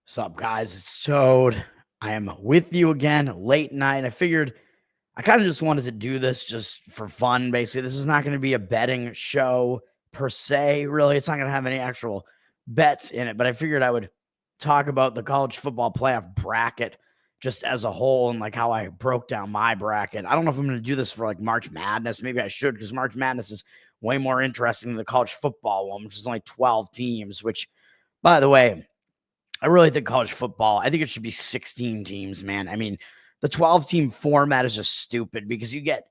What's up, guys? It's Toad. I am with you again late night. I figured I kind of just wanted to do this just for fun. Basically, this is not going to be a betting show per se. Really, it's not going to have any actual bets in it. But I figured I would talk about the college football playoff bracket just as a whole and like how I broke down my bracket. I don't know if I'm going to do this for like March Madness. Maybe I should, because March Madness is way more interesting than the college football one, which is only 12 teams. Which, by the way, I really think college football, I think it should be 16 teams, man. I mean, the 12-team format is just stupid because you get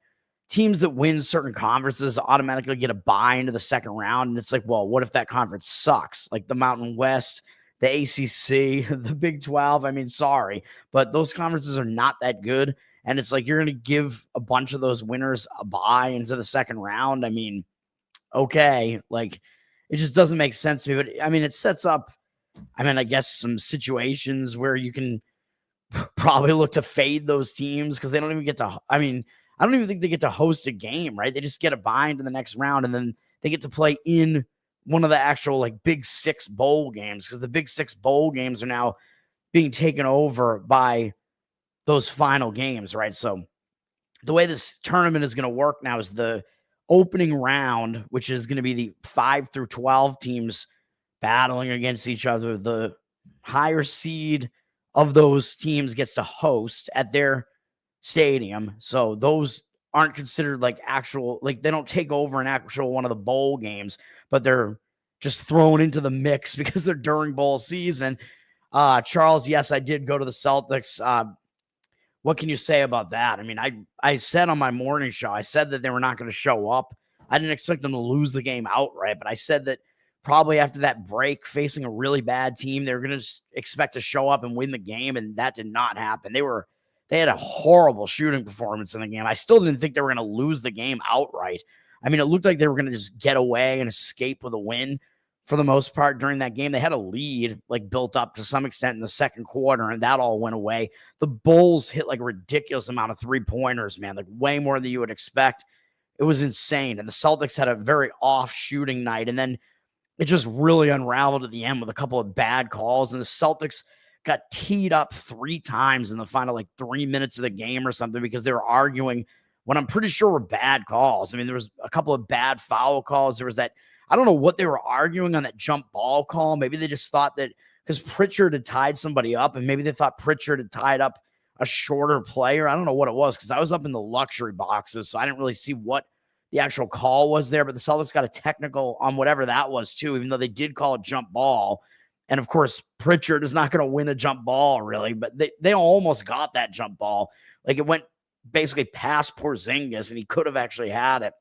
teams that win certain conferences automatically get a bye into the second round. And it's like, well, what if that conference sucks? Like the Mountain West, the ACC, the Big 12. I mean, sorry, but those conferences are not that good. And it's like you're going to give a bunch of those winners a bye into the second round. I mean, okay, like it just doesn't make sense to me. But I mean, it sets up, I guess some situations where you can probably look to fade those teams because they don't even get to, I don't even think they get to host a game, right? They just get a bind in the next round and then they get to play in one of the actual like Big Six bowl games because the Big Six bowl games are now being taken over by those final games, right? So the way this tournament is going to work now is the opening round, which is going to be the 5 through 12 teams battling against each other. The higher seed of those teams gets to host at their stadium. So those aren't considered like actual, like they don't take over an actual one of the bowl games, but they're just thrown into the mix because they're during bowl season. Charles, yes, I did go to the Celtics. What can you say about that? I mean, I said on my morning show, I said that they were not going to show up. I didn't expect them to lose the game outright, but I said that probably after that break, facing a really bad team, they were going to expect to show up and win the game, and that did not happen. They had a horrible shooting performance in the game. I still didn't think they were going to lose the game outright. I mean, it looked like they were going to just get away and escape with a win for the most part during that game. They had a lead, like built up to some extent in the second quarter, and that all went away. The Bulls hit like a ridiculous amount of three-pointers, man, like way more than you would expect. It was insane. And the Celtics had a very off shooting night. And then it just really unraveled at the end with a couple of bad calls. And the Celtics got teed up 3 times in the final like 3 minutes of the game or something because they were arguing when I'm pretty sure were bad calls. I mean, there was a couple of bad foul calls. There was that, I don't know what they were arguing on that jump ball call. Maybe they just thought that because Pritchard had tied somebody up and maybe they thought Pritchard had tied up a shorter player. I don't know what it was because I was up in the luxury boxes, so I didn't really see what the actual call was there, but the Celtics got a technical on whatever that was too, even though they did call it jump ball. And of course, Pritchard is not going to win a jump ball really, but they almost got that jump ball. Like it went basically past Porzingis and he could have actually had it.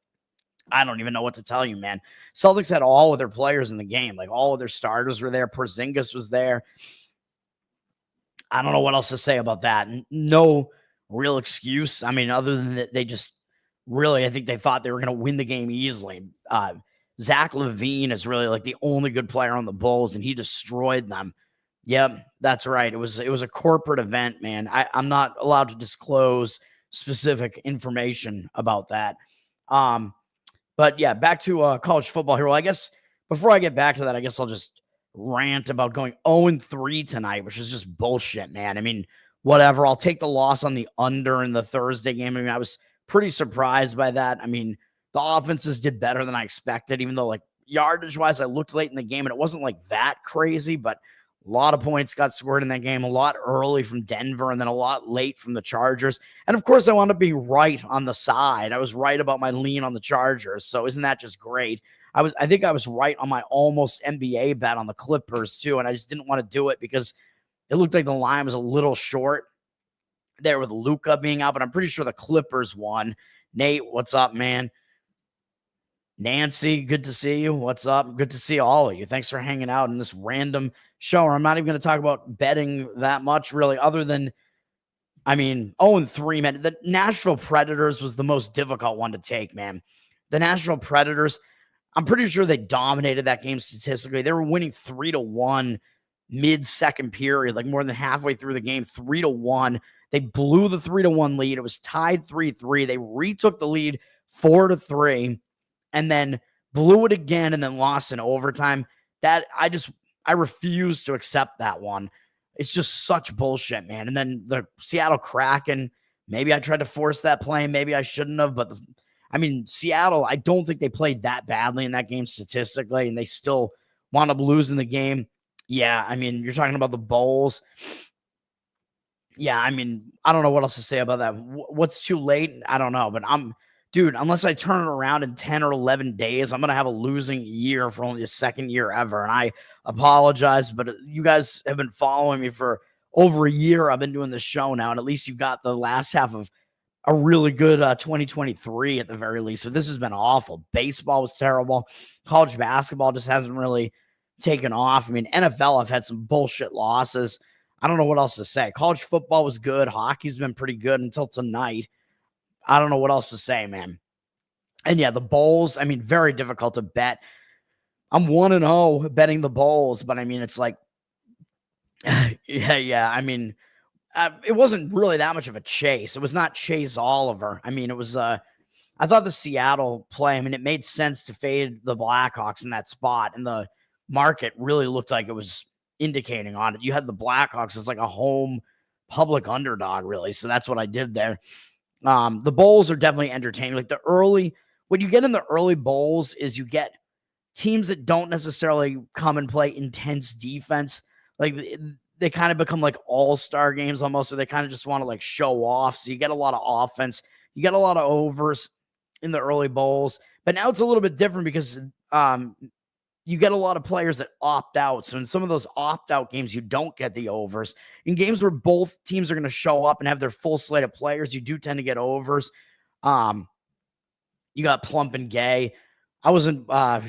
I don't even know what to tell you, man. Celtics had all of their players in the game. Like all of their starters were there. Porzingis was there. I don't know what else to say about that. No real excuse. I mean, other than that, they just really, I think they thought they were going to win the game easily. Zach LaVine is really like the only good player on the Bulls, and he destroyed them. Yep, that's right. It was a corporate event, man. I'm not allowed to disclose specific information about that. But yeah, back to college football here. Well, I guess before I get back to that, I guess I'll just rant about going 0-3 tonight, which is just bullshit, man. I mean, whatever. I'll take the loss on the under in the Thursday game. I mean, I was pretty surprised by that. I mean, the offenses did better than I expected, even though like yardage-wise, I looked late in the game and it wasn't like that crazy, but a lot of points got scored in that game, a lot early from Denver and then a lot late from the Chargers. And of course, I wound up being right on the side. I was right about my lean on the Chargers. So isn't that just great? I think I was right on my almost NBA bet on the Clippers too. And I just didn't want to do it because it looked like the line was a little short there with Luka being out, but I'm pretty sure the Clippers won. Nate, what's up, man? Nancy, good to see you. What's up? Good to see all of you. Thanks for hanging out in this random show. I'm not even going to talk about betting that much, really, other than, I mean, 0-3, man. The Nashville Predators was the most difficult one to take, man. The Nashville Predators, I'm pretty sure they dominated that game statistically. They were winning 3-1 mid-second period, like more than halfway through the game, 3-1. They blew the 3-1 lead. It was tied 3-3. They retook the lead 4-3 and then blew it again and then lost in overtime. That I refuse to accept that one. It's just such bullshit, man. And then the Seattle Kraken, maybe I tried to force that play. Maybe I shouldn't have. But Seattle, I don't think they played that badly in that game statistically, and they still wound up losing the game. Yeah, I mean, you're talking about the Bowls. Yeah, I mean, I don't know what else to say about that. What's too late? I don't know. But dude, unless I turn it around in 10 or 11 days, I'm going to have a losing year for only the second year ever. And I apologize, but you guys have been following me for over a year. I've been doing this show now, and at least you've got the last half of a really good 2023 at the very least. But this has been awful. Baseball was terrible. College basketball just hasn't really taken off. I mean, NFL, I've had some bullshit losses. I don't know what else to say. College football was good. Hockey's been pretty good until tonight. I don't know what else to say, man. And yeah, the Bowls, I mean, very difficult to bet. I'm 1-0 betting the Bowls, but I mean, it's like, yeah. I mean, it wasn't really that much of a chase. It was not Chase Oliver. I mean, it was, I thought the Seattle play, I mean, it made sense to fade the Blackhawks in that spot, and the market really looked like it was indicating on it. You had the Blackhawks as like a home public underdog, really. So that's what I did there. The Bowls are definitely entertaining. Like what you get in the early Bowls is you get teams that don't necessarily come and play intense defense. Like they kind of become like all-star games almost, or they kind of just want to like show off. So you get a lot of offense. You get a lot of overs in the early Bowls. But now it's a little bit different because you get a lot of players that opt out. So in some of those opt-out games, you don't get the overs. In games where both teams are going to show up and have their full slate of players, you do tend to get overs. You got Plump and Gay. I wasn't, I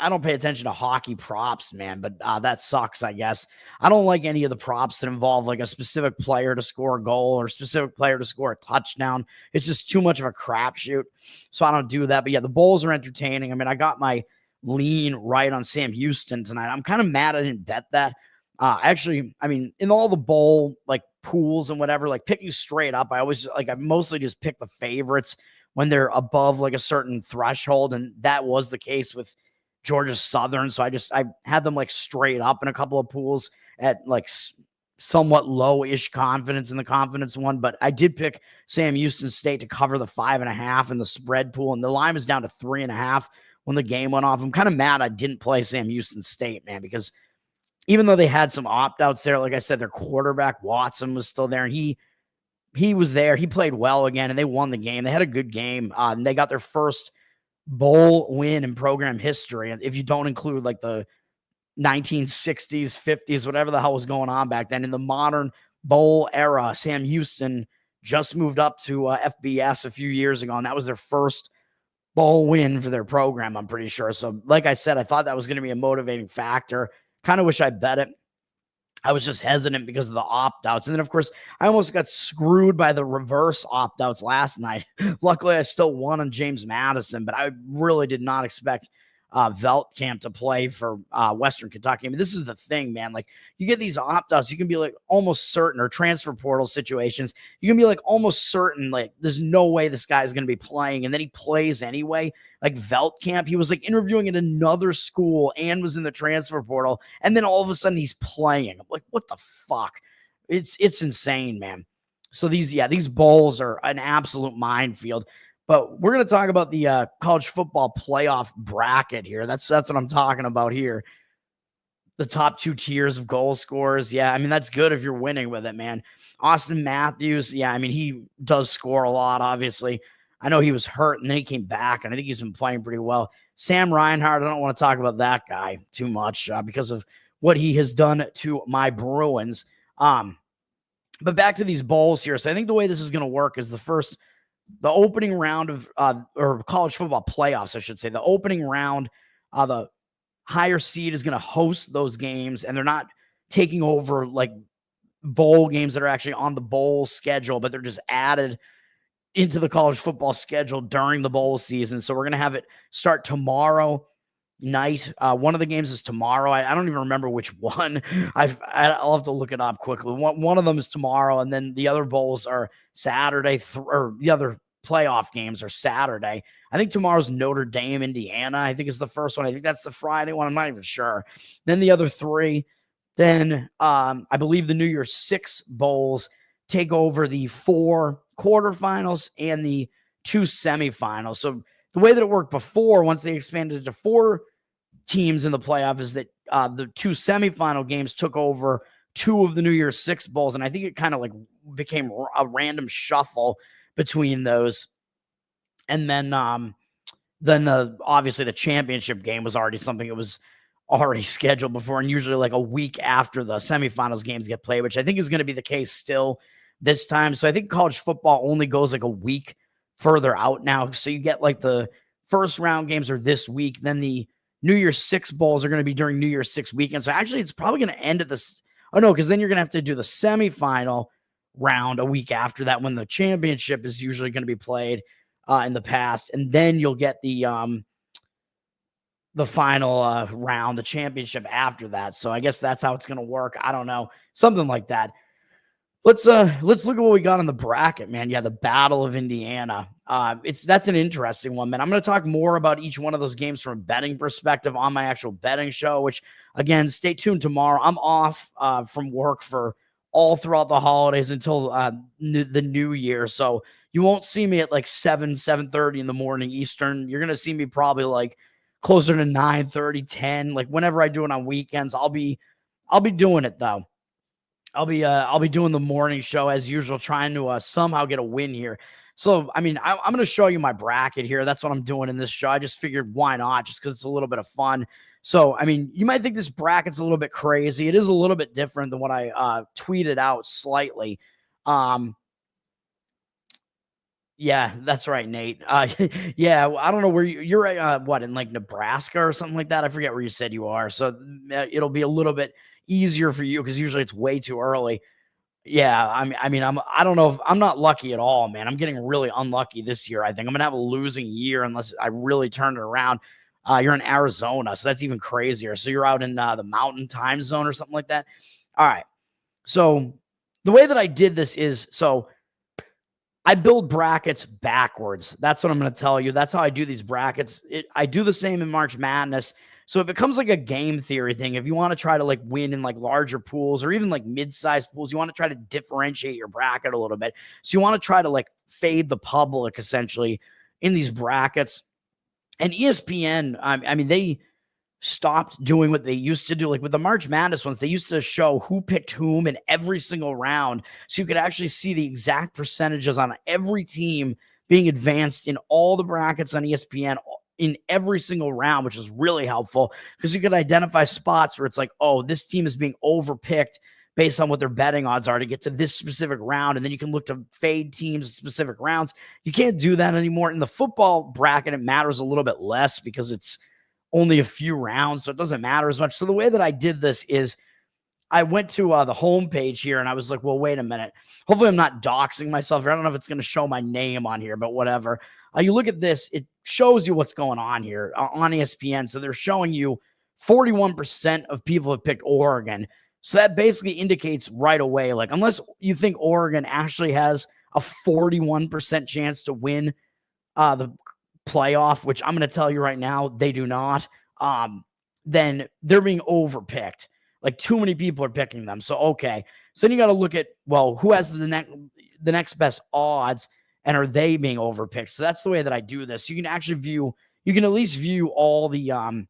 don't pay attention to hockey props, man, but that sucks, I guess. I don't like any of the props that involve like a specific player to score a goal or a specific player to score a touchdown. It's just too much of a crapshoot. So I don't do that. But yeah, the Bulls are entertaining. I mean, I got my lean right on Sam Houston tonight. I'm kind of mad I didn't bet that. Actually, I mean, in all the bowl like pools and whatever, like picking straight up, I mostly just pick the favorites when they're above like a certain threshold. And that was the case with Georgia Southern. So I had them like straight up in a couple of pools at like somewhat low-ish confidence in the confidence one. But I did pick Sam Houston State to cover the 5.5 in the spread pool. And the line was down to 3.5 when the game went off. I'm kind of mad I didn't play Sam Houston State, man, because even though they had some opt-outs there, like I said, their quarterback Watson was still there, and he was there. He played well again, and they won the game. They had a good game. And they got their first bowl win in program history. And if you don't include like the 1960s, 50s, whatever the hell was going on back then, in the modern bowl era, Sam Houston just moved up to FBS a few years ago, and that was their first bowl win for their program, I'm pretty sure. So like I said, I thought that was going to be a motivating factor. Kind of wish I bet it. I was just hesitant because of the opt-outs. And then, of course, I almost got screwed by the reverse opt-outs last night. Luckily, I still won on James Madison, but I really did not expect Veltkamp to play for Western Kentucky. I mean, this is the thing, man. Like, you get these opt-outs, you can be like almost certain, or transfer portal situations, you can be like almost certain, like, there's no way this guy is going to be playing. And then he plays anyway. Like Veltkamp, he was like interviewing at another school and was in the transfer portal. And then all of a sudden he's playing. I'm like, what the fuck? It's insane, man. So these bowls are an absolute minefield. But we're going to talk about the college football playoff bracket here. That's what I'm talking about here. The top two tiers of goal scorers. Yeah, I mean, that's good if you're winning with it, man. Austin Matthews, yeah, I mean, he does score a lot, obviously. I know he was hurt, and then he came back, and I think he's been playing pretty well. Sam Reinhart, I don't want to talk about that guy too much because of what he has done to my Bruins. But back to these bowls here. So I think the way this is going to work is the opening round of or college football playoffs, I should say. The opening round, the higher seed is going to host those games, and they're not taking over like bowl games that are actually on the bowl schedule, but they're just added into the college football schedule during the bowl season. So we're going to have it start tomorrow night. One of the games is tomorrow. I don't even remember which one. I'll have to look it up quickly. One of them is tomorrow, and then the other bowls are Saturday, or the other playoff games are Saturday. I think tomorrow's Notre Dame, Indiana, I think is the first one. I think that's the Friday one. I'm not even sure. Then the other three, Then I believe the New Year's Six bowls take over the 4 quarterfinals and the 2 semifinals. So the way that it worked before, once they expanded to 4 teams in the playoff, is that the 2 semifinal games took over 2 of the New Year's Six bowls. And I think it kind of like became a random shuffle between those. And then obviously the championship game was already something that was already scheduled before, and usually like a week after the semifinals games get played, which I think is going to be the case still this time. So I think college football only goes like a week further out now. So you get like the first round games are this week, then the New Year's Six bowls are going to be during New Year's Six weekend. So actually it's probably going to end at this. Oh no, because then you're going to have to do the semifinal round a week after that, when the championship is usually going to be played in the past, and then you'll get the final round, the championship after that. So I guess that's how it's going to work. I don't know, something like that. Let's look at what we got on the bracket, man. Yeah, the Battle of Indiana. That's an interesting one, man. I'm going to talk more about each one of those games from a betting perspective on my actual betting show, which again, stay tuned tomorrow. I'm off from work for all throughout the holidays until the new year. So you won't see me at like 7:30 in the morning Eastern. You're going to see me probably like closer to 9:30, 10, like whenever I do it on weekends. I'll be doing it though. I'll be doing the morning show as usual, trying to somehow get a win here. So, I mean, I'm going to show you my bracket here. That's what I'm doing in this show. I just figured why not, just because it's a little bit of fun. So, I mean, you might think this bracket's a little bit crazy. It is a little bit different than what I tweeted out slightly. Yeah, that's right, Nate. Yeah, I don't know where you're what, in like Nebraska or something like that? I forget where you said you are. So it'll be a little bit easier for you because usually it's way too early. Yeah, I don't know if I'm not lucky at all, man. I'm getting really unlucky this year. I think I'm gonna have a losing year unless I really turn it around. You're in Arizona, so that's even crazier. So you're out in the Mountain Time Zone or something like that. All right. So the way that I did this is I build brackets backwards. That's what I'm going to tell you. That's how I do these brackets. I do the same in March Madness. So it becomes like a game theory thing. If you want to try to like win in like larger pools or even like mid-sized pools, you want to try to differentiate your bracket a little bit. So you want to try to like fade the public essentially in these brackets. And ESPN, I mean, they stopped doing what they used to do. Like with the March Madness ones, they used to show who picked whom in every single round. So you could actually see the exact percentages on every team being advanced in all the brackets on ESPN in every single round, which is really helpful because you could identify spots where it's like, oh, this team is being overpicked based on what their betting odds are to get to this specific round. And then you can look to fade teams in specific rounds. You can't do that anymore. In the football bracket, it matters a little bit less because it's only a few rounds, so it doesn't matter as much. So the way that I did this is I went to the homepage here and I was like, well, wait a minute. Hopefully I'm not doxing myself here. I don't know if it's going to show my name on here, but whatever. You look at this, it shows you what's going on here on ESPN. So they're showing you 41% of people have picked Oregon. So that basically indicates right away, like, unless you think Oregon actually has a 41% chance to win the playoff, which I'm going to tell you right now, they do not, then they're being overpicked. Like too many people are picking them. So, okay. So then you got to look at, well, who has the next best odds and are they being overpicked? So that's the way that I do this. You can actually you can at least view all the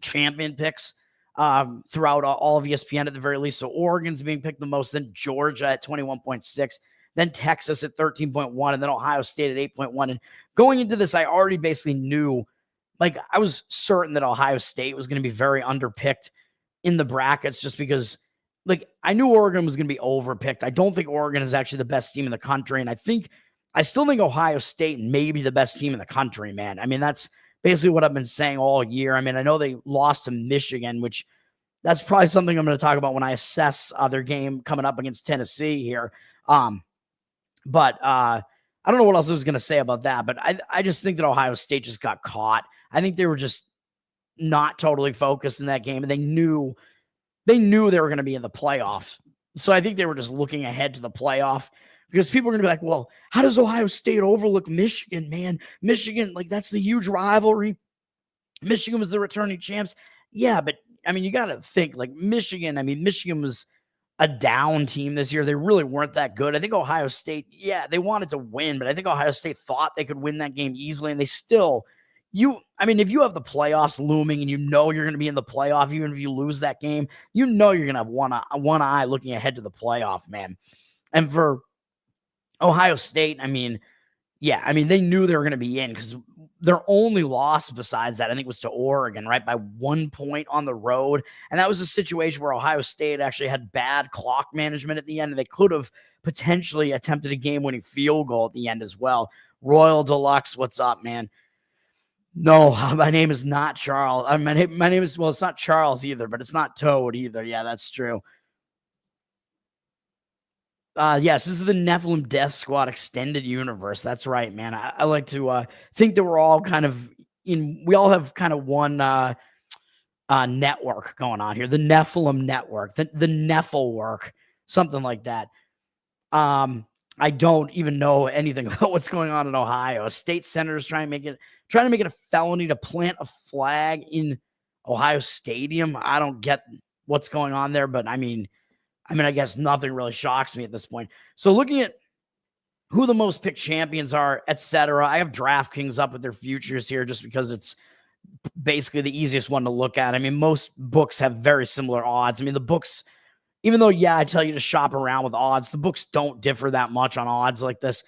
champion picks throughout all of ESPN at the very least. So Oregon's being picked the most, then Georgia at 21.6. Then Texas at 13.1, and then Ohio State at 8.1. And going into this, I already basically knew, like, I was certain that Ohio State was going to be very underpicked in the brackets just because, like, I knew Oregon was going to be overpicked. I don't think Oregon is actually the best team in the country. And I still think Ohio State may be the best team in the country, man. I mean, that's basically what I've been saying all year. I mean, I know they lost to Michigan, which that's probably something I'm going to talk about when I assess their game coming up against Tennessee here. But I don't know what else I was going to say about that, but I just think that Ohio State just got caught. I think they were just not totally focused in that game, and they knew they were going to be in the playoffs. So I think they were just looking ahead to the playoff because people are going to be like, well, how does Ohio State overlook Michigan, man? Michigan, like, that's the huge rivalry. Michigan was the returning champs. Yeah, but I mean, you got to think like Michigan. I mean, Michigan was a down team this year. They really weren't that good. I think Ohio State, yeah, they wanted to win, but I think Ohio State thought they could win that game easily, and they still, I mean, if you have the playoffs looming and you know you're going to be in the playoff, even if you lose that game, you know you're going to have one eye looking ahead to the playoff, man. And for Ohio State, I mean, yeah, I mean, they knew they were going to be in because their only loss besides that, I think, was to Oregon, right, by 1 point on the road. And that was a situation where Ohio State actually had bad clock management at the end, and they could have potentially attempted a game-winning field goal at the end as well. Royal Deluxe, what's up, man? No, my name is not Charles. My name is, well, it's not Charles either, but it's not Toad either. Yeah, that's true. Yes, this is the Nephilim Death Squad extended universe. That's right, man. I like to think that we're all kind of we all have kind of one network going on here. The Nephilim network, the Nephil work, something like that. I don't even know anything about what's going on in Ohio. A state senator's trying to make it a felony to plant a flag in Ohio Stadium. I don't get what's going on there, but I mean, I guess nothing really shocks me at this point. So looking at who the most picked champions are, etc., I have DraftKings up with their futures here just because it's basically the easiest one to look at. I mean, most books have very similar odds. I mean, the books, even though, yeah, I tell you to shop around with odds, the books don't differ that much on odds like this.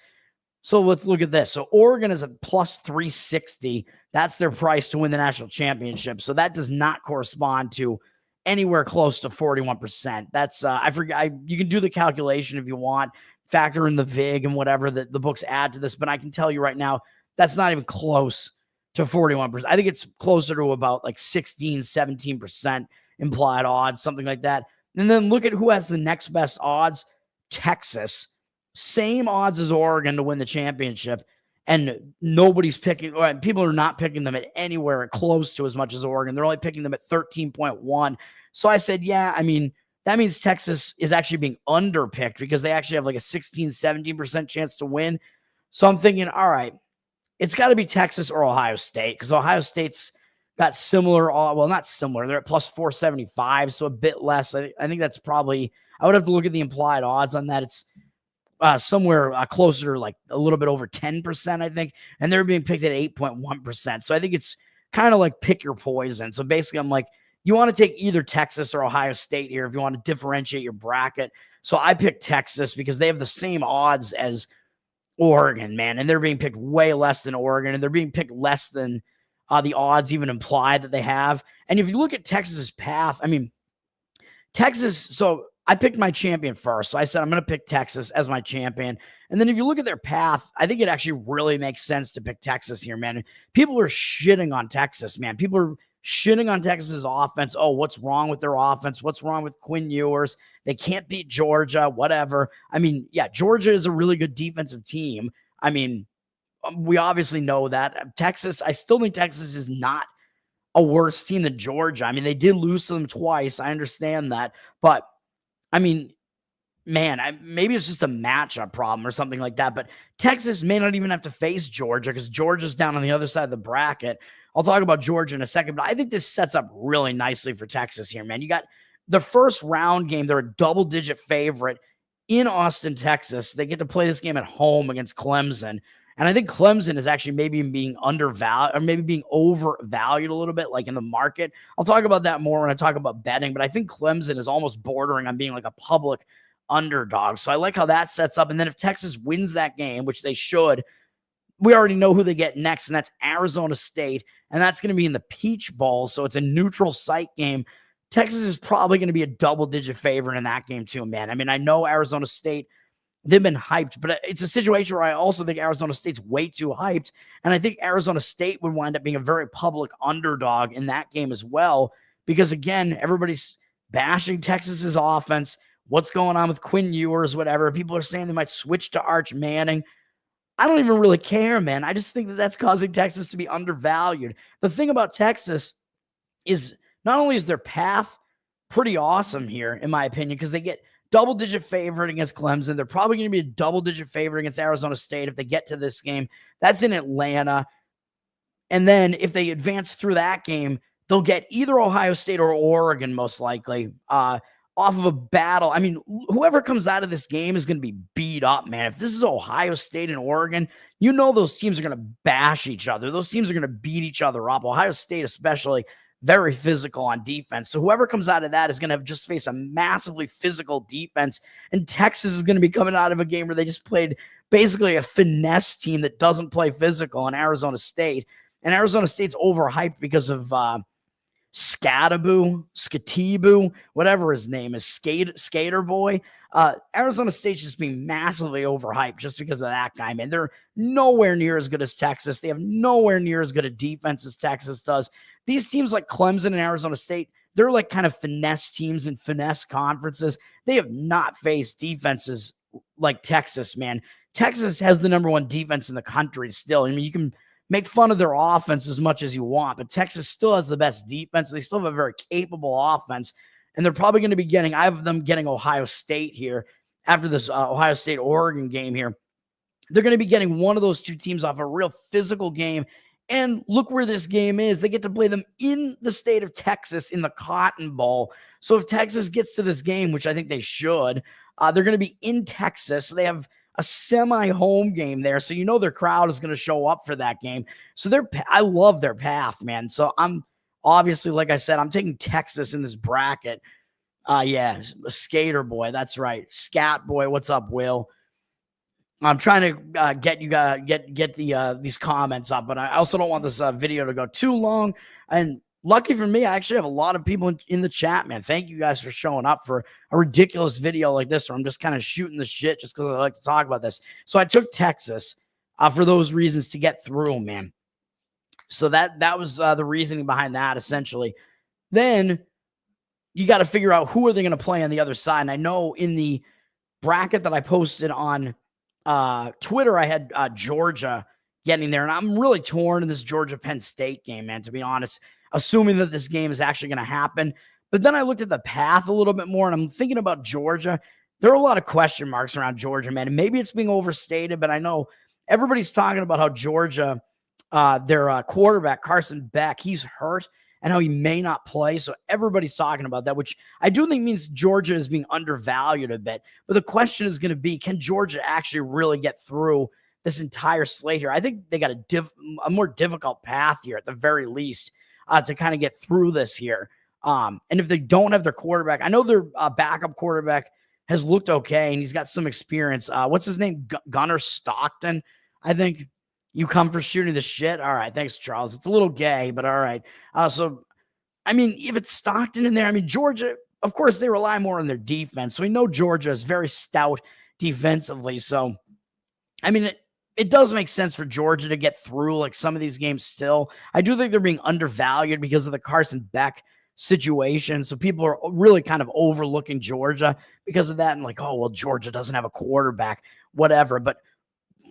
So let's look at this. So Oregon is at plus 360. That's their price to win the national championship. So that does not correspond to anywhere close to 41%. That's I forget. You can do the calculation if you want, factor in the VIG and whatever that the books add to this, but I can tell you right now that's not even close to 41%. I think it's closer to about like 16, 17% implied odds, something like that. And then look at who has the next best odds. Texas, same odds as Oregon to win the championship. And nobody's picking, or people are not picking them at anywhere close to as much as Oregon. They're only picking them at 13.1. So I said, yeah, I mean, that means Texas is actually being underpicked because they actually have like a 16, 17% chance to win. So I'm thinking, all right, it's got to be Texas or Ohio State because Ohio State's got similar, well, not similar. They're at plus 475, so a bit less. I think that's probably, I would have to look at the implied odds on that. It's somewhere closer, like a little bit over 10%, I think. And they're being picked at 8.1%. So I think it's kind of like pick your poison. So basically, I'm like, you want to take either Texas or Ohio State here if you want to differentiate your bracket. So I picked Texas because they have the same odds as Oregon, man. And they're being picked way less than Oregon. And they're being picked less than the odds even imply that they have. And if you look at Texas's path, I mean, Texas, so I picked my champion first. So I said, I'm going to pick Texas as my champion. And then if you look at their path, I think it actually really makes sense to pick Texas here, man. People are shitting on Texas, man. People are shitting on Texas's offense. Oh, what's wrong with their offense? What's wrong with Quinn Ewers? They can't beat Georgia, whatever. I mean, yeah, Georgia is a really good defensive team. I mean, we obviously know that. Texas, I still think Texas is not a worse team than Georgia. I mean, they did lose to them twice. I understand that. But I mean, man, maybe it's just a matchup problem or something like that. But Texas may not even have to face Georgia because Georgia's down on the other side of the bracket. I'll talk about Georgia in a second, but I think this sets up really nicely for Texas here, man. You got the first round game. They're a double-digit favorite in Austin, Texas. They get to play this game at home against Clemson. And I think Clemson is actually maybe being undervalued or maybe being overvalued a little bit, like in the market. I'll talk about that more when I talk about betting, but I think Clemson is almost bordering on being like a public underdog. So I like how that sets up. And then if Texas wins that game, which they should, we already know who they get next, and that's Arizona State. And that's going to be in the Peach Bowl. So it's a neutral site game. Texas is probably going to be a double-digit favorite in that game too, man. I mean, I know Arizona State, they've been hyped, but it's a situation where I also think Arizona State's way too hyped. And I think Arizona State would wind up being a very public underdog in that game as well. Because again, everybody's bashing Texas's offense. What's going on with Quinn Ewers, whatever. People are saying they might switch to Arch Manning. I don't even really care, man. I just think that that's causing Texas to be undervalued. The thing about Texas is not only is their path pretty awesome here, in my opinion, because they get double-digit favorite against Clemson. They're probably going to be a double-digit favorite against Arizona State if they get to this game. That's in Atlanta. And then if they advance through that game, they'll get either Ohio State or Oregon, most likely, off of a battle. I mean, whoever comes out of this game is going to be beat up, man. If this is Ohio State and Oregon, you know those teams are going to bash each other. Those teams are going to beat each other up. Ohio State especially, very physical on defense. So whoever comes out of that is going to just face a massively physical defense. And Texas is going to be coming out of a game where they just played basically a finesse team that doesn't play physical in Arizona State. And Arizona State's overhyped because of Skatibu, whatever his name is, Skater Boy. Arizona State's just being massively overhyped just because of that guy, man. They're nowhere near as good as Texas. They have nowhere near as good a defense as Texas does. These teams like Clemson and Arizona State, they're like kind of finesse teams in finesse conferences. They have not faced defenses like Texas, man. Texas has the number one defense in the country still. I mean, you can make fun of their offense as much as you want, but Texas still has the best defense. They still have a very capable offense, and they're probably going to be getting, I have them getting Ohio State here after this Ohio State-Oregon game here. They're going to be getting one of those two teams off a real physical game, and look where this game is. They get to play them in the state of Texas in the Cotton Bowl. So if Texas gets to this game, which I think they should, they're going to be in Texas. So they have a semi-home game there. So you know their crowd is going to show up for that game. So I love their path, man. So I'm obviously, like I said, I'm taking Texas in this bracket. Yeah, Skater Boy. That's right. Scat Boy. What's up, Will? I'm trying to get you guys get these comments up, but I also don't want this video to go too long. And lucky for me, I actually have a lot of people in the chat, man. Thank you guys for showing up for a ridiculous video like this, where I'm just kind of shooting the shit just because I like to talk about this. So I took Texas for those reasons to get through, man. So that was the reasoning behind that, essentially. Then you got to figure out who are they going to play on the other side. And I know in the bracket that I posted on Twitter, I had Georgia getting there, and I'm really torn in this Georgia-Penn State game, man, to be honest, assuming that this game is actually going to happen. But then I looked at the path a little bit more, and I'm thinking about Georgia. There are a lot of question marks around Georgia, man, and maybe it's being overstated, but I know everybody's talking about how Georgia, their quarterback, Carson Beck, he's hurt, and how he may not play. So everybody's talking about that, which I do think means Georgia is being undervalued a bit. But the question is going to be, can Georgia actually really get through this entire slate here? I think they got a more difficult path here at the very least to kind of get through this here. And if they don't have their quarterback, I know their backup quarterback has looked okay, and he's got some experience. What's his name? Gunnar Stockton, I think. You come for shooting the shit? All right. Thanks, Charles. It's a little gay, but all right. So, I mean, if it's Stockton in there, I mean, Georgia, of course, they rely more on their defense. So we know Georgia is very stout defensively. So, I mean, it does make sense for Georgia to get through like some of these games still. I do think they're being undervalued because of the Carson Beck situation. So people are really kind of overlooking Georgia because of that. And like, oh, well, Georgia doesn't have a quarterback, whatever. But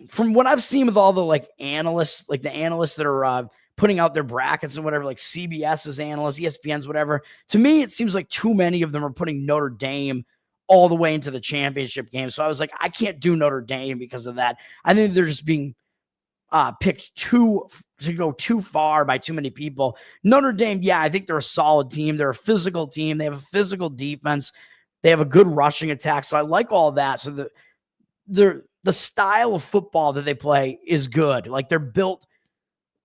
from what I've seen with all the like analysts, like the analysts that are putting out their brackets and whatever, like CBS's analysts, ESPN's, whatever, to me, it seems like too many of them are putting Notre Dame all the way into the championship game. So I was like, I can't do Notre Dame because of that. I think they're just being picked to go too far by too many people. Notre Dame, yeah, I think they're a solid team. They're a physical team. They have a physical defense. They have a good rushing attack. So I like all that. So the style of football that they play is good. Like they're built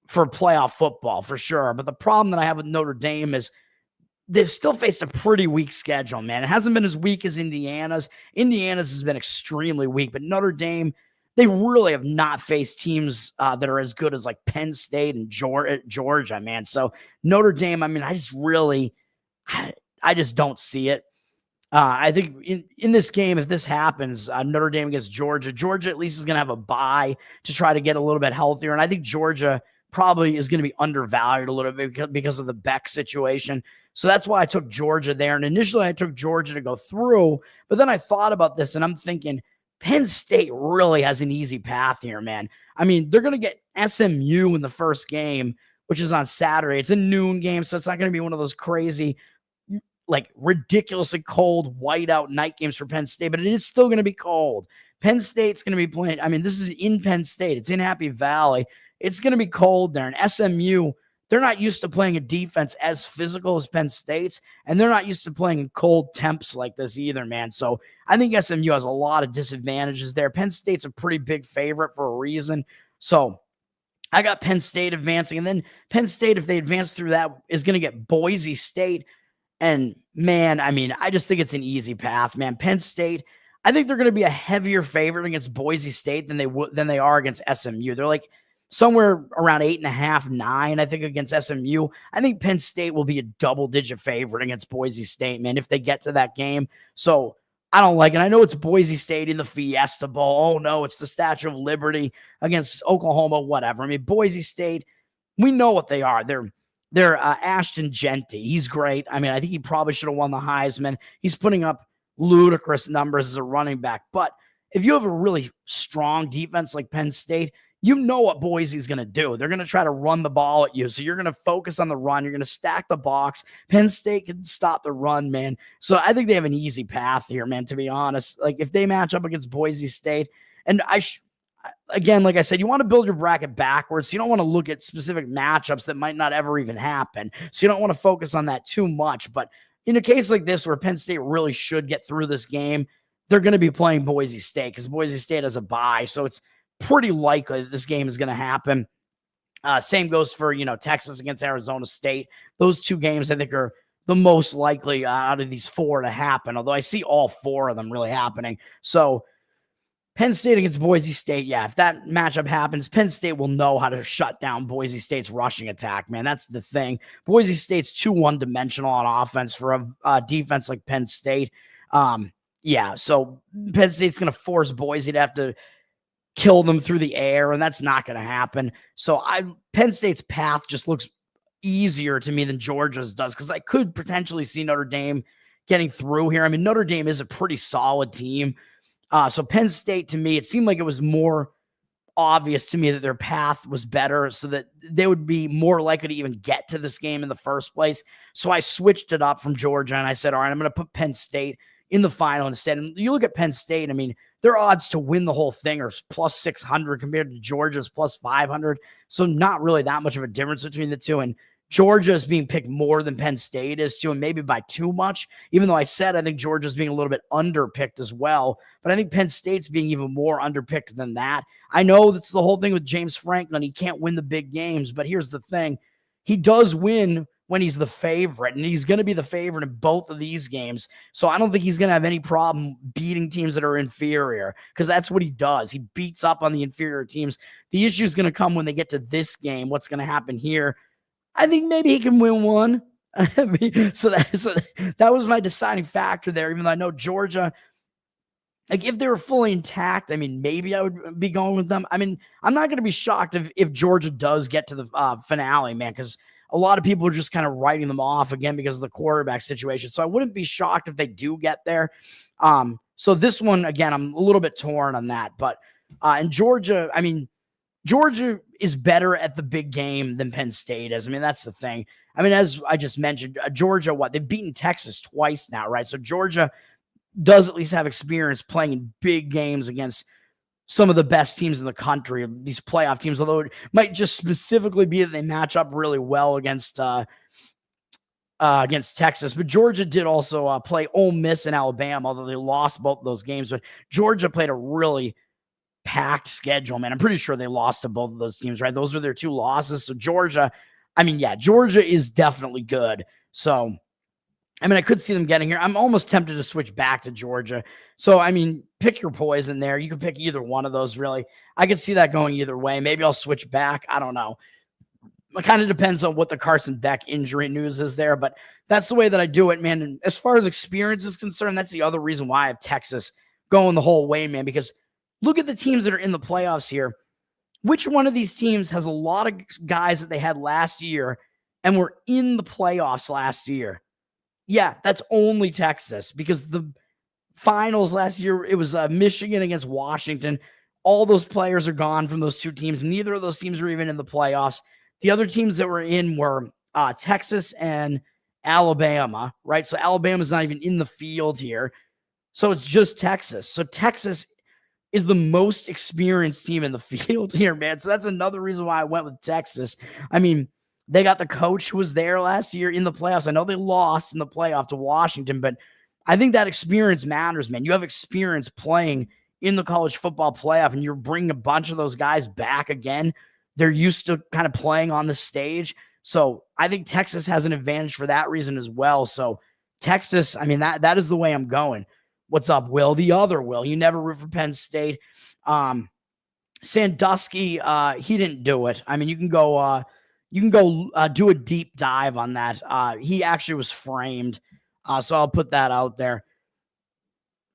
for playoff football for sure. But the problem that I have with Notre Dame is they've still faced a pretty weak schedule, man. It hasn't been as weak as Indiana's. Indiana's has been extremely weak, but Notre Dame, they really have not faced teams that are as good as like Penn State and Georgia, man. So Notre Dame, I mean, I just don't see it. I think in this game, if this happens, Notre Dame against Georgia at least is going to have a bye to try to get a little bit healthier. And I think Georgia probably is going to be undervalued a little bit because of the Beck situation. So that's why I took Georgia there. And initially I took Georgia to go through, but then I thought about this and I'm thinking Penn State really has an easy path here, man. I mean, they're going to get SMU in the first game, which is on Saturday. It's a noon game, so it's not going to be one of those crazy, like ridiculously cold whiteout night games for Penn State, but it is still going to be cold. Penn State's going to be playing. I mean, this is in Penn State. It's in Happy Valley. It's going to be cold there. And SMU, they're not used to playing a defense as physical as Penn State's, and they're not used to playing cold temps like this either, man. So I think SMU has a lot of disadvantages there. Penn State's a pretty big favorite for a reason. So I got Penn State advancing, and then Penn State, if they advance through that, is going to get Boise State. And man, I mean, I just think it's an easy path, man. Penn State, I think they're going to be a heavier favorite against Boise State than they are against SMU. They're like somewhere around 8.5, 9, I think, against SMU. I think Penn State will be a double-digit favorite against Boise State, man, if they get to that game. So I don't like it. I know it's Boise State in the Fiesta Bowl. Oh, no, it's the Statue of Liberty against Oklahoma, whatever. I mean, Boise State, we know what they are. They're Ashton Jeanty. He's great. I mean, I think he probably should have won the Heisman. He's putting up ludicrous numbers as a running back. But if you have a really strong defense like Penn State, you know what Boise's going to do. They're going to try to run the ball at you. So you're going to focus on the run. You're going to stack the box. Penn State can stop the run, man. So I think they have an easy path here, man, to be honest. Like if they match up against Boise State, and again, like I said, you want to build your bracket backwards. So you don't want to look at specific matchups that might not ever even happen. So you don't want to focus on that too much. But in a case like this where Penn State really should get through this game, they're going to be playing Boise State because Boise State has a bye. So it's pretty likely that this game is going to happen. Same goes for, Texas against Arizona State. Those two games I think are the most likely out of these four to happen, although I see all four of them really happening. So Penn State against Boise State, yeah, if that matchup happens, Penn State will know how to shut down Boise State's rushing attack, man. That's the thing. Boise State's too one-dimensional on offense for a defense like Penn State. Yeah, so Penn State's going to force Boise to have to kill them through the air, and that's not going to happen. So Penn State's path just looks easier to me than Georgia's does because I could potentially see Notre Dame getting through here. I mean, Notre Dame is a pretty solid team. So Penn State, to me, it seemed like it was more obvious to me that their path was better so that they would be more likely to even get to this game in the first place. So I switched it up from Georgia, and I said, all right, I'm going to put Penn State in the final instead. And you look at Penn State, I mean, their odds to win the whole thing are plus 600 compared to Georgia's plus 500. So not really that much of a difference between the two. And Georgia is being picked more than Penn State is too, and maybe by too much, even though I said I think Georgia's being a little bit underpicked as well. But I think Penn State's being even more underpicked than that. I know that's the whole thing with James Franklin. He can't win the big games, but here's the thing. He does win when he's the favorite, and he's going to be the favorite in both of these games. So I don't think he's going to have any problem beating teams that are inferior because that's what he does. He beats up on the inferior teams. The issue is going to come when they get to this game. What's going to happen here? I think maybe he can win one. So that was my deciding factor there, even though I know Georgia, like if they were fully intact, I mean, maybe I would be going with them. I mean, I'm not going to be shocked if Georgia does get to the finale, man, because a lot of people are just kind of writing them off again because of the quarterback situation. So I wouldn't be shocked if they do get there. So this one, again, I'm a little bit torn on that. But in Georgia, I mean, Georgia is better at the big game than Penn State is. I mean, that's the thing. I mean, as I just mentioned, Georgia, they've beaten Texas twice now, right? So Georgia does at least have experience playing in big games against some of the best teams in the country, these playoff teams, although it might just specifically be that they match up really well against Texas. But Georgia did also play Ole Miss and Alabama, although they lost both of those games. But Georgia played a really packed schedule, man. I'm pretty sure they lost to both of those teams, right? Those are their two losses. So Georgia, I mean, yeah, Georgia is definitely good. So, I mean, I could see them getting here. I'm almost tempted to switch back to Georgia. So, I mean, pick your poison there. You can pick either one of those, really. I could see that going either way. Maybe I'll switch back. I don't know. It kind of depends on what the Carson Beck injury news is there, but that's the way that I do it, man. And as far as experience is concerned, that's the other reason why I have Texas going the whole way, man, because look at the teams that are in the playoffs here. Which one of these teams has a lot of guys that they had last year and were in the playoffs last year? Yeah, that's only Texas because the finals last year, it was Michigan against Washington. All those players are gone from those two teams. Neither of those teams were even in the playoffs. The other teams that were in were Texas and Alabama, right? So Alabama's not even in the field here. So it's just Texas. So Texas is the most experienced team in the field here, man. So that's another reason why I went with Texas. I mean, They got the coach who was there last year in the playoffs. I know they lost in the playoff to Washington, but I think that experience matters, man. You have experience playing in the college football playoff, and you're bringing a bunch of those guys back again. They're used to kind of playing on the stage. So I think Texas has an advantage for that reason as well. So Texas, I mean, that is the way I'm going. What's up, Will? The other Will. You never root for Penn State. Sandusky, he didn't do it. I mean, you can go do a deep dive on that. He actually was framed. So I'll put that out there.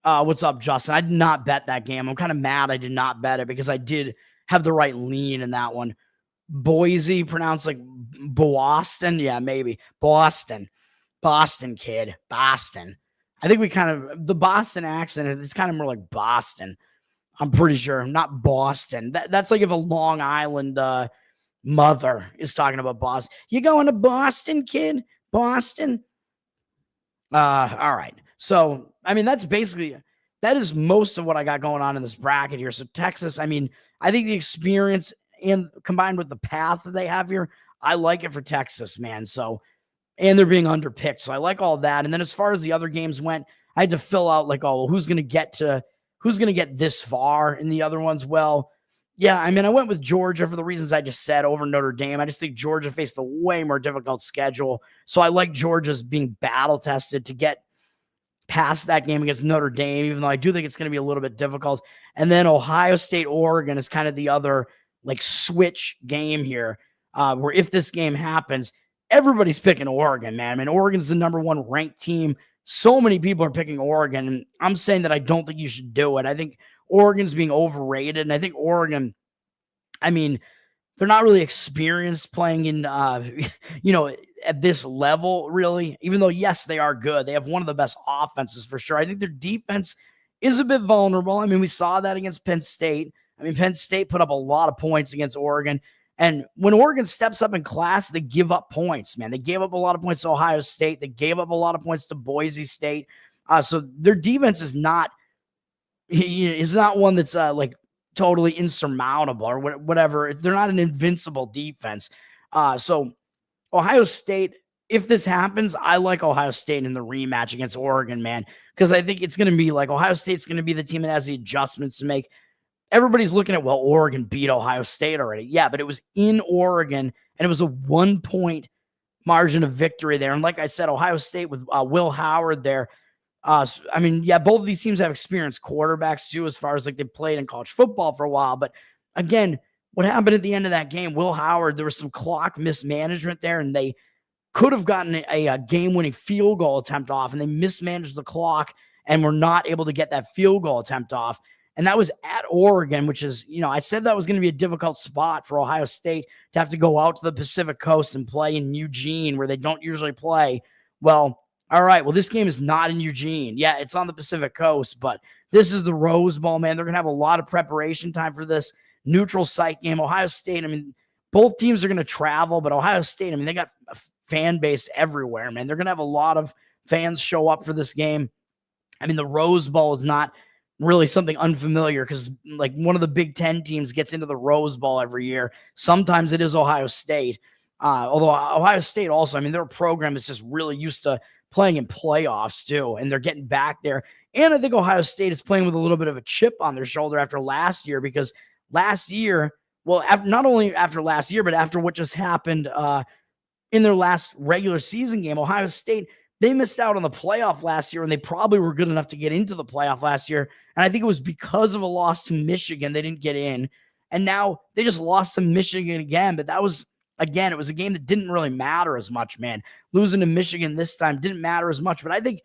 What's up, Justin? I did not bet that game. I'm kind of mad I did not bet it because I did have the right lean in that one. Boise, pronounced like Boston. Yeah, maybe. Boston, kid. Boston. I think we kind of, the Boston accent, it's kind of more like Boston. I'm pretty sure, not Boston. That's like if a Long Island mother is talking about Boston. You going to Boston, kid? Boston? All right. So, I mean, that is most of what I got going on in this bracket here. So Texas, I mean, I think the experience and combined with the path that they have here, I like it for Texas, man. So, and they're being underpicked. So I like all that. And then as far as the other games went, I had to fill out like, oh, who's going to get this far in the other ones? Well, yeah, I mean, I went with Georgia for the reasons I just said over Notre Dame. I just think Georgia faced a way more difficult schedule. So I like Georgia's being battle tested to get past that game against Notre Dame, even though I do think it's going to be a little bit difficult. And then Ohio State, Oregon is kind of the other like switch game here, where if this game happens, everybody's picking Oregon, man. I mean, Oregon's the number one ranked team. So many people are picking Oregon, and I'm saying that I don't think you should do it. I think Oregon's being overrated, and I think Oregon, I mean, they're not really experienced playing in, at this level, really, even though, yes, they are good. They have one of the best offenses for sure. I think their defense is a bit vulnerable. I mean, we saw that against Penn State. I mean, Penn State put up a lot of points against Oregon. And when Oregon steps up in class, they give up points, man. They gave up a lot of points to Ohio State. They gave up a lot of points to Boise State. So their defense is not one that's like totally insurmountable or whatever. They're not an invincible defense. So Ohio State, if this happens, I like Ohio State in the rematch against Oregon, man, because I think it's going to be like Ohio State's going to be the team that has the adjustments to make. Everybody's looking at, well, Oregon beat Ohio State already. Yeah, but it was in Oregon, and it was a 1-point margin of victory there. And like I said, Ohio State with Will Howard there. I mean, yeah, both of these teams have experienced quarterbacks too, as far as like they played in college football for a while. But again, what happened at the end of that game, Will Howard, there was some clock mismanagement there, and they could have gotten a game-winning field goal attempt off, and they mismanaged the clock and were not able to get that field goal attempt off. And that was at Oregon, which is, I said that was going to be a difficult spot for Ohio State to have to go out to the Pacific Coast and play in Eugene, where they don't usually play. Well, all right. Well, this game is not in Eugene. Yeah, it's on the Pacific Coast, but this is the Rose Bowl, man. They're going to have a lot of preparation time for this neutral site game. Ohio State, I mean, both teams are going to travel, but Ohio State, I mean, they got a fan base everywhere, man. They're going to have a lot of fans show up for this game. I mean, the Rose Bowl is not really something unfamiliar because like one of the Big Ten teams gets into the Rose Bowl every year. Sometimes it is Ohio State. Although Ohio State also, I mean, their program is just really used to playing in playoffs too, and they're getting back there. And I think Ohio State is playing with a little bit of a chip on their shoulder after last year, because last year, well, not only after last year, but after what just happened in their last regular season game, Ohio State, they missed out on the playoff last year, and they probably were good enough to get into the playoff last year. And I think it was because of a loss to Michigan, they didn't get in. And now they just lost to Michigan again. But that was, again, it was a game that didn't really matter as much, man. Losing to Michigan this time didn't matter as much. But I think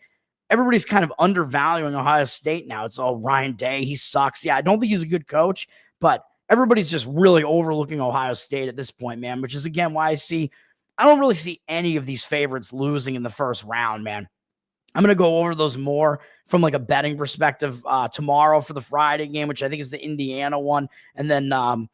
everybody's kind of undervaluing Ohio State now. It's all Ryan Day. He sucks. Yeah, I don't think he's a good coach, but everybody's just really overlooking Ohio State at this point, man, which is, again, why I don't really see any of these favorites losing in the first round, man. I'm going to go over those more from like a betting perspective tomorrow for the Friday game, which I think is the Indiana one, and then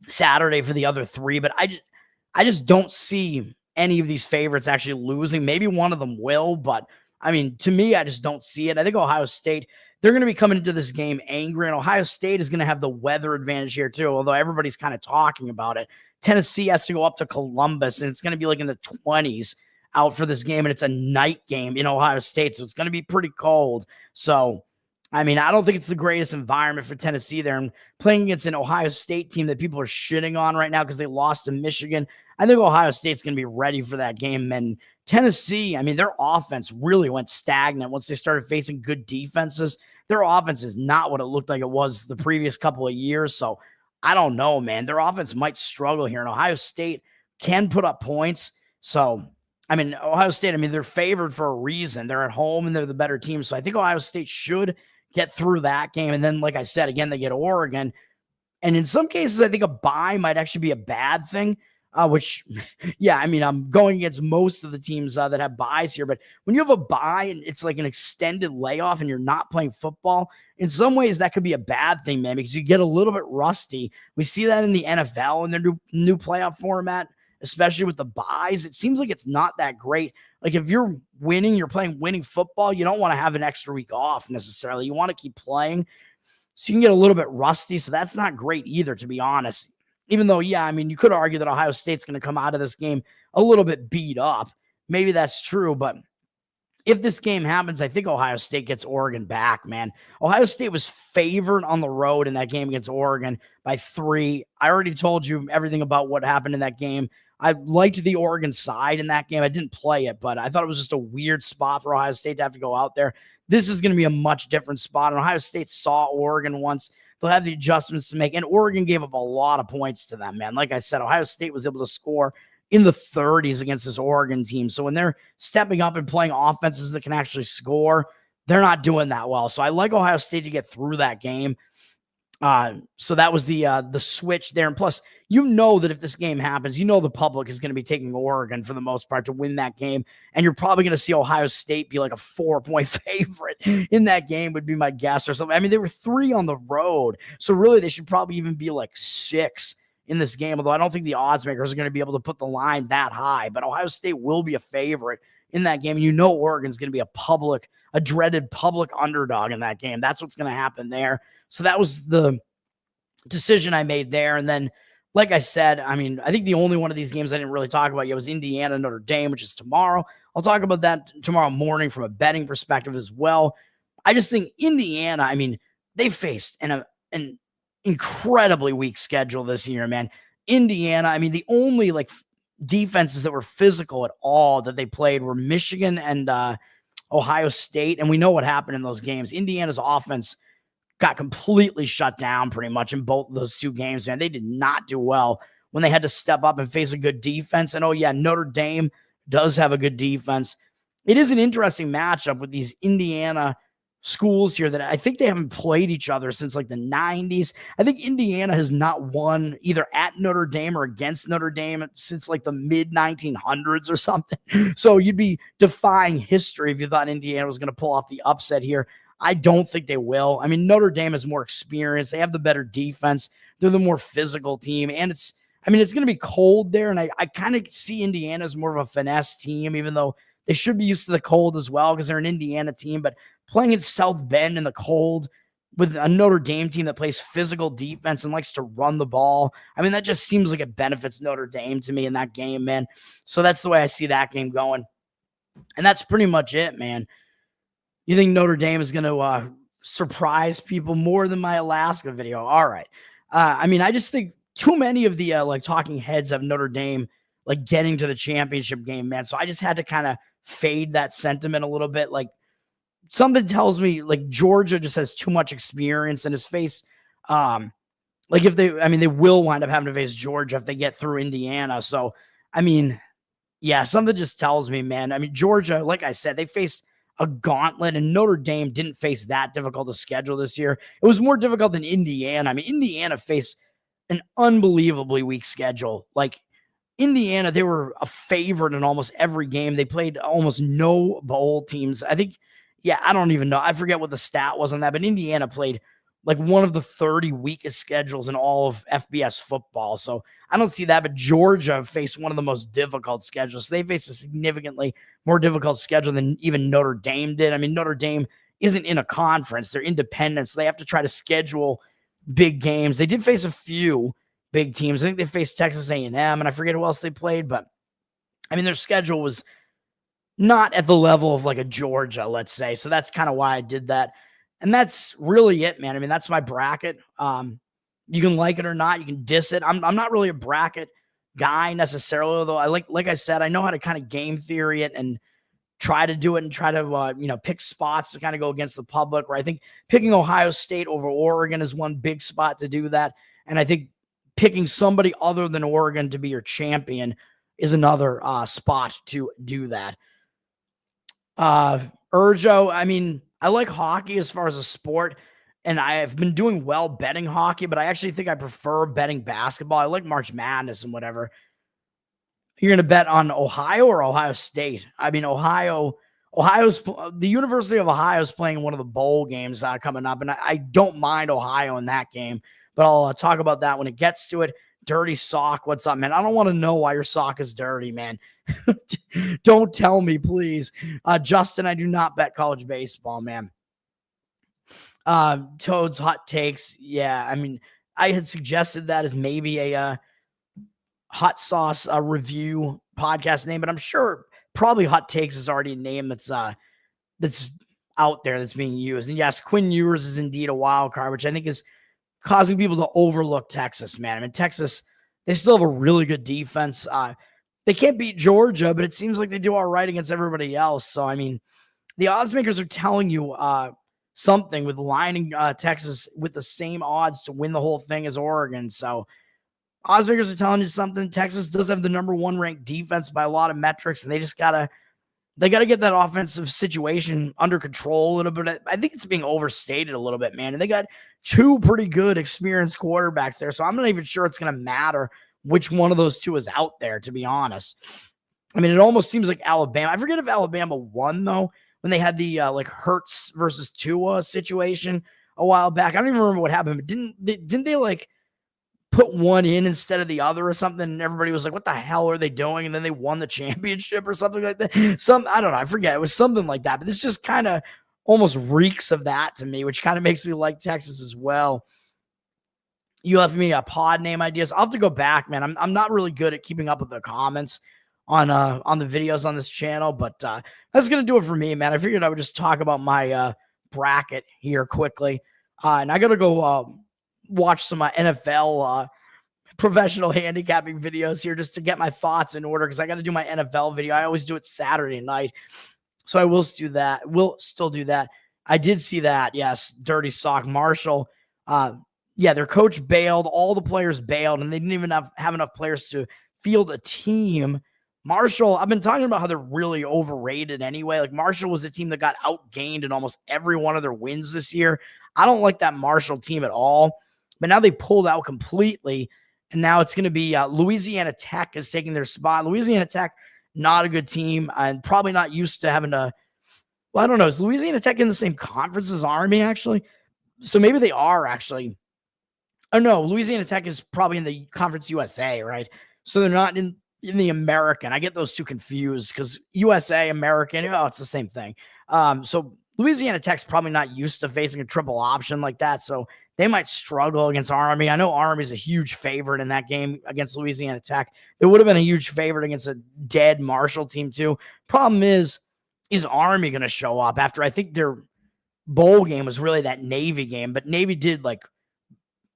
Saturday for the other three. But I just don't see any of these favorites actually losing. Maybe one of them will, but I mean, to me, I just don't see it. I think Ohio State, they're going to be coming into this game angry, and Ohio State is going to have the weather advantage here too, although everybody's kind of talking about it. Tennessee has to go up to Columbus, and it's going to be like in the 20s out for this game, and it's a night game in Ohio State, so it's going to be pretty cold. So, I mean, I don't think it's the greatest environment for Tennessee there. And playing against an Ohio State team that people are shitting on right now because they lost to Michigan, I think Ohio State's going to be ready for that game. And Tennessee, I mean, their offense really went stagnant once they started facing good defenses. Their offense is not what it looked like it was the previous couple of years. So I don't know, man. Their offense might struggle here. And Ohio State can put up points. So, I mean, Ohio State, I mean, they're favored for a reason. They're at home and they're the better team. So I think Ohio State should get through that game. And then, like I said, again, they get Oregon. And in some cases, I think a bye might actually be a bad thing, which, yeah, I mean, I'm going against most of the teams that have byes here. But when you have a bye and it's like an extended layoff and you're not playing football, in some ways that could be a bad thing, man, because you get a little bit rusty. We see that in the NFL and their new playoff format, especially with the byes. It seems like it's not that great. Like if you're winning, you're playing winning football, you don't want to have an extra week off necessarily. You want to keep playing. So you can get a little bit rusty. So that's not great either, to be honest. Even though, yeah, I mean, you could argue that Ohio State's going to come out of this game a little bit beat up. Maybe that's true. But if this game happens, I think Ohio State gets Oregon back, man. Ohio State was favored on the road in that game against Oregon by 3. I already told you everything about what happened in that game. I liked the Oregon side in that game. I didn't play it, but I thought it was just a weird spot for Ohio State to have to go out there. This is going to be a much different spot. And Ohio State saw Oregon once. They'll have the adjustments to make. And Oregon gave up a lot of points to them, man. Like I said, Ohio State was able to score in the 30s against this Oregon team. So when they're stepping up and playing offenses that can actually score, they're not doing that well. So I like Ohio State to get through that game. So that was the switch there. And plus, you know that if this game happens, you know the public is going to be taking Oregon for the most part to win that game. And you're probably going to see Ohio State be like a 4-point favorite in that game would be my guess or something. I mean, they were 3 on the road. So really they should probably even be like 6 in this game. Although I don't think the odds makers are going to be able to put the line that high, but Ohio State will be a favorite in that game. You know, Oregon's going to be a dreaded public underdog in that game. That's what's going to happen there. So that was the decision I made there. And then, like I said, I mean, I think the only one of these games I didn't really talk about yet was Indiana Notre Dame, which is tomorrow. I'll talk about that tomorrow morning from a betting perspective as well. I just think Indiana, I mean, they faced an incredibly weak schedule this year, man. Indiana, I mean, the only like defenses that were physical at all that they played were Michigan and Ohio State. And we know what happened in those games. Indiana's offense got completely shut down pretty much in both of those 2 games, man. They did not do well when they had to step up and face a good defense. And, oh, yeah, Notre Dame does have a good defense. It is an interesting matchup with these Indiana schools here that I think they haven't played each other since like the 90s. I think Indiana has not won either at Notre Dame or against Notre Dame since like the mid 1900s or something. So you'd be defying history if you thought Indiana was going to pull off the upset here. I don't think they will. I mean, Notre Dame is more experienced. They have the better defense. They're the more physical team. And it's going to be cold there. And I kind of see Indiana as more of a finesse team, even though they should be used to the cold as well because they're an Indiana team. But playing in South Bend in the cold with a Notre Dame team that plays physical defense and likes to run the ball, I mean, that just seems like it benefits Notre Dame to me in that game, man. So that's the way I see that game going. And that's pretty much it, man. You think Notre Dame is going to surprise people more than my Alaska video? All right. I mean, I just think too many of the like talking heads have Notre Dame like getting to the championship game, man. So I just had to kind of fade that sentiment a little bit. Like something tells me like Georgia just has too much experience in his face. Like they will wind up having to face Georgia if they get through Indiana. So, I mean, yeah, something just tells me, man. I mean, Georgia, like I said, they faced a gauntlet, and Notre Dame didn't face that difficult a schedule this year. It was more difficult than Indiana. I mean, Indiana faced an unbelievably weak schedule. Like Indiana, they were a favorite in almost every game. They played almost no bowl teams. I think, yeah, I don't even know. I forget what the stat was on that, but Indiana played like one of the 30 weakest schedules in all of FBS football. So I don't see that, but Georgia faced one of the most difficult schedules. So they faced a significantly more difficult schedule than even Notre Dame did. I mean, Notre Dame isn't in a conference. They're independent, so they have to try to schedule big games. They did face a few big teams. I think they faced Texas A&M, and I forget who else they played, but I mean, their schedule was not at the level of like a Georgia, let's say. So that's kind of why I did that. And that's really it, man. I mean, that's my bracket. You can like it or not. You can diss it. I'm not really a bracket guy necessarily, although I like I said, I know how to kind of game theory it and try to do it and try to, pick spots to kind of go against the public, where I think picking Ohio State over Oregon is one big spot to do that. And I think picking somebody other than Oregon to be your champion is another spot to do that. Urjo, I mean, I like hockey as far as a sport, and I've been doing well betting hockey, but I actually think I prefer betting basketball. I like March Madness and whatever. You're going to bet on Ohio or Ohio State? I mean, Ohio's the University of Ohio is playing one of the bowl games coming up, and I don't mind Ohio in that game, but I'll talk about that when it gets to it. Dirty sock, what's up, man? I don't want to know why your sock is dirty, man. Don't tell me, please. Justin, I do not bet college baseball, man. Toad's hot takes. Yeah, I mean, I had suggested that as maybe a hot sauce review podcast name, but I'm sure probably hot takes is already a name that's out there that's being used. And yes, Quinn Ewers is indeed a wild card, which I think is causing people to overlook Texas, man. I mean, Texas, they still have a really good defense. They can't beat Georgia, but it seems like they do all right against everybody else. So, I mean, the odds makers are telling you something with lining Texas with the same odds to win the whole thing as Oregon. So, odds makers are telling you something. Texas does have the number 1 ranked defense by a lot of metrics, and they just gotta get that offensive situation under control a little bit. I think it's being overstated a little bit, man. And they got 2 pretty good experienced quarterbacks there. So I'm not even sure it's going to matter which one of those 2 is out there, to be honest. I mean, it almost seems like Alabama. I forget if Alabama won, though, when they had the Hurts versus Tua situation a while back. I don't even remember what happened, but didn't they like put one in instead of the other or something? And everybody was like, what the hell are they doing? And then they won the championship or something like that. I don't know. I forget. It was something like that. But this just kind of almost reeks of that to me, which kind of makes me like Texas as well. You left me a pod name ideas. I'll have to go back, man. I'm not really good at keeping up with the comments on the videos on this channel, but that's going to do it for me, man. I figured I would just talk about my bracket here quickly. And I got to go watch some NFL professional handicapping videos here just to get my thoughts in order, because I got to do my NFL video. I always do it Saturday night, so I will still do that. I did see that, yes, dirty sock. Marshall, their coach bailed, all the players bailed, and they didn't even have enough players to field a team. Marshall, I've been talking about how they're really overrated anyway. Like, Marshall was the team that got outgained in almost every one of their wins this year. I don't like that Marshall team at all. But now they pulled out completely, and now it's going to be Louisiana Tech is taking their spot. Louisiana Tech, not a good team, and probably not used to having to – well, I don't know. Is Louisiana Tech in the same conference as Army, actually? So maybe they are, actually. Oh, no, Louisiana Tech is probably in the Conference USA, right? So they're not in the American. I get those 2 confused because USA, American, it's the same thing. So Louisiana Tech's probably not used to facing a triple option like that, so – they might struggle against Army. I know Army's a huge favorite in that game against Louisiana Tech. They would have been a huge favorite against a dead Marshall team too. Problem is Army going to show up after I think their bowl game was really that Navy game, but Navy did like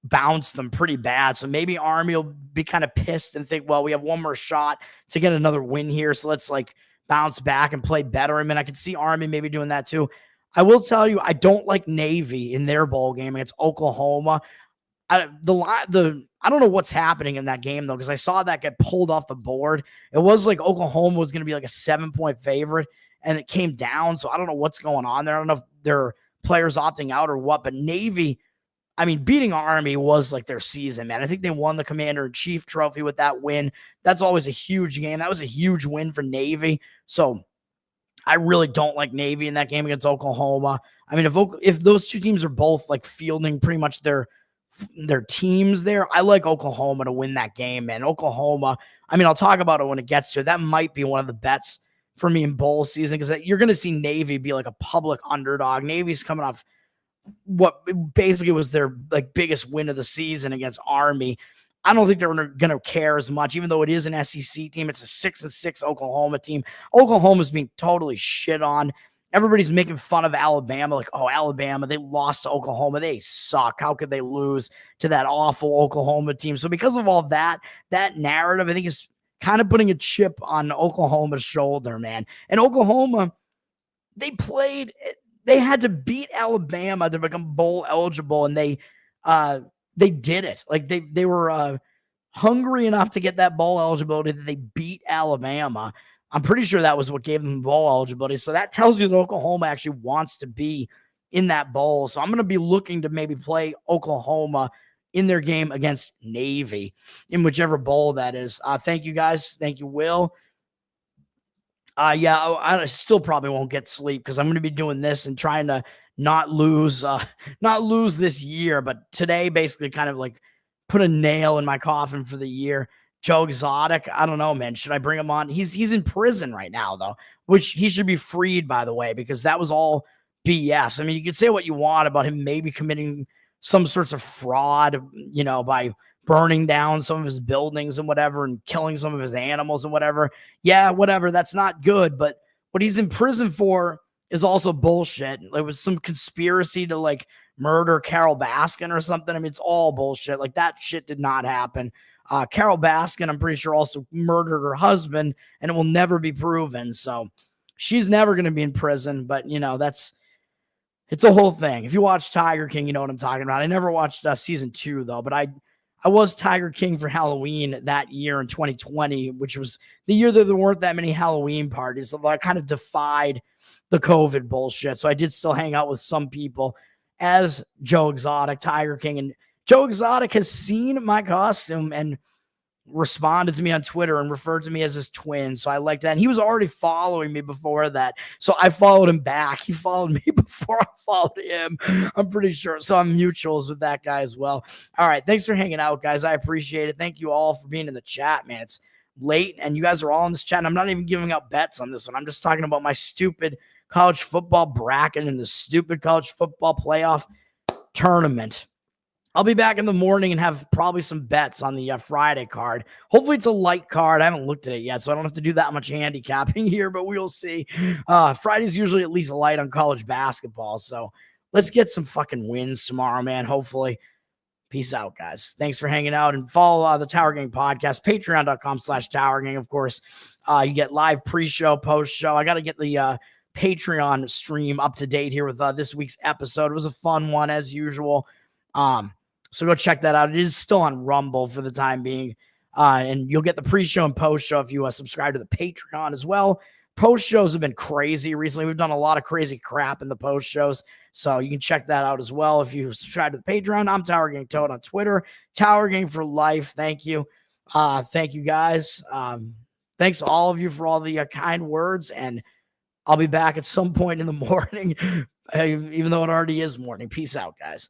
bounce them pretty bad. So maybe Army will be kind of pissed and think, well, we have one more shot to get another win here, so let's like bounce back and play better. I mean, I could see Army maybe doing that too. I will tell you, I don't like Navy in their bowl game against Oklahoma. I don't know what's happening in that game, though, because I saw that get pulled off the board. It was like Oklahoma was going to be like a 7-point favorite, and it came down. So I don't know what's going on there. I don't know if their players opting out or what, but Navy, I mean, beating Army was like their season, man. I think they won the Commander-in-Chief trophy with that win. That's always a huge game. That was a huge win for Navy. So I really don't like Navy in that game against Oklahoma. I mean, if those 2 teams are both like fielding pretty much their teams there, I like Oklahoma to win that game, man. Oklahoma, I mean, I'll talk about it when it gets to it. That might be one of the bets for me in bowl season, because you're going to see Navy be like a public underdog. Navy's coming off what basically was their like biggest win of the season against Army. I don't think they're going to care as much, even though it is an SEC team. It's a 6-6 Oklahoma team. Oklahoma's being totally shit on. Everybody's making fun of Alabama, like, oh, Alabama, they lost to Oklahoma. They suck. How could they lose to that awful Oklahoma team? So because of all that narrative, I think is kind of putting a chip on Oklahoma's shoulder, man. And Oklahoma, they had to beat Alabama to become bowl eligible, and they did it. Like they were hungry enough to get that bowl eligibility that they beat Alabama. I'm pretty sure that was what gave them bowl eligibility. So that tells you that Oklahoma actually wants to be in that bowl. So I'm going to be looking to maybe play Oklahoma in their game against Navy in whichever bowl that is. Thank you guys. Thank you, Will. I still probably won't get sleep because I'm going to be doing this and trying to not lose this year. But today basically kind of like put a nail in my coffin for the year. Joe Exotic, I don't know, man. Should I bring him on? He's in prison right now, though, which he should be freed, by the way, because that was all BS. I mean, you could say what you want about him maybe committing some sorts of fraud, by burning down some of his buildings and whatever and killing some of his animals and whatever. Yeah, whatever. That's not good. But what he's in prison for is also bullshit. It was some conspiracy to like murder Carol Baskin or something. I mean, it's all bullshit. Like that shit did not happen. Carol Baskin, I'm pretty sure, also murdered her husband, and it will never be proven. So she's never going to be in prison. But, it's a whole thing. If you watch Tiger King, you know what I'm talking about. I never watched season 2, though, but I was Tiger King for Halloween that year in 2020, which was the year that there weren't that many Halloween parties. So I kind of defied the COVID bullshit. So I did still hang out with some people as Joe Exotic, Tiger King, and Joe Exotic has seen my costume and responded to me on Twitter and referred to me as his twin. So I like that. And he was already following me before that. So I followed him back. He followed me before I followed him. I'm pretty sure. So I'm mutuals with that guy as well. All right. Thanks for hanging out, guys. I appreciate it. Thank you all for being in the chat, man. It's late and you guys are all in this chat. And I'm not even giving out bets on this one. I'm just talking about my stupid college football bracket and the stupid college football playoff tournament. I'll be back in the morning and have probably some bets on the Friday card. Hopefully it's a light card. I haven't looked at it yet, so I don't have to do that much handicapping here, but we'll see. Friday's usually at least light on college basketball, so let's get some fucking wins tomorrow, man, hopefully. Peace out, guys. Thanks for hanging out, and follow the Tower Gang podcast, patreon.com/Tower Gang, of course. You get live pre-show, post-show. I got to get the Patreon stream up to date here with this week's episode. It was a fun one, as usual. So go check that out. It is still on Rumble for the time being. And you'll get the pre-show and post-show if you subscribe to the Patreon as well. Post-shows have been crazy recently. We've done a lot of crazy crap in the post-shows. So you can check that out as well if you subscribe to the Patreon. I'm Tower Gang Toad on Twitter. Tower Gang for life. Thank you. Thank you, guys. Thanks to all of you for all the kind words. And I'll be back at some point in the morning, even though it already is morning. Peace out, guys.